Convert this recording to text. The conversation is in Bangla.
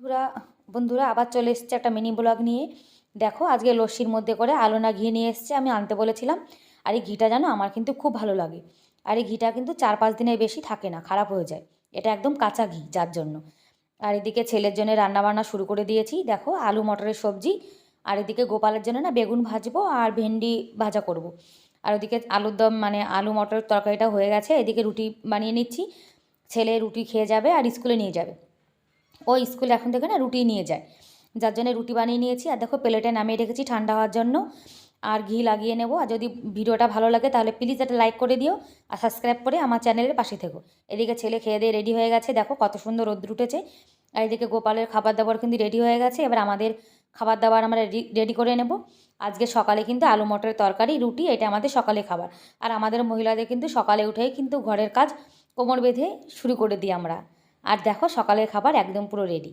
বন্ধুরা বন্ধুরা আবার চলে এসেছে একটা মিনি ব্লগ নিয়ে। দেখো আজকে লস্যির মধ্যে করে আলু না ঘি নিয়ে এসেছে, আমি আনতে বলেছিলাম। আর এই ঘিটা জানো আমার কিন্তু খুব ভালো লাগে। আর এই ঘিটা কিন্তু 4-5 দিনের বেশি থাকে না, খারাপ হয়ে যায়। এটা একদম কাঁচা ঘি, যার জন্য। আর এদিকে ছেলের জন্য রান্নাবান্না শুরু করে দিয়েছি, দেখো আলু মটরের সবজি। আর এদিকে গোপালের জন্য না বেগুন ভাজবো আর ভেন্ডি ভাজা করব। আর ওদিকে আলুর দম মানে আলু মটরের তরকারিটা হয়ে গেছে, এদিকে রুটি বানিয়ে নিচ্ছি। ছেলে রুটি খেয়ে যাবে আর স্কুলে নিয়ে যাবে। ও স্কুলে এখন থেকে না রুটি নিয়ে যায়, যার জন্য রুটি বানিয়ে নিয়েছি। আর দেখো প্লেটে নামিয়ে রেখেছি ঠান্ডা হওয়ার জন্য। আর ঘি লাগিয়ে নেব। আর যদি ভিডিওটা ভালো লাগে তাহলে প্লিজ একটা লাইক করে দিও আর সাবস্ক্রাইব করে আমার চ্যানেলের পাশে থেকো। এদিকে ছেলে খেয়ে দিয়ে রেডি হয়ে গেছে, দেখো কত সুন্দর রোদ্র উঠেছে। আর এদিকে গোপালের খাবার দাবার কিন্তু রেডি হয়ে গেছে। এবার আমাদের খাবার দাবার আমরা রেডি করে নেব। আজকে সকালে কিন্তু আলু মটরের তরকারি রুটি, এটা আমাদের সকালে খাবার। আর আমাদের মহিলাদের কিন্তু সকালে উঠেই কিন্তু ঘরের কাজ কোমর বেঁধে শুরু করে দিই আমরা। আর দেখো সকালের খাবার একদম পুরো রেডি।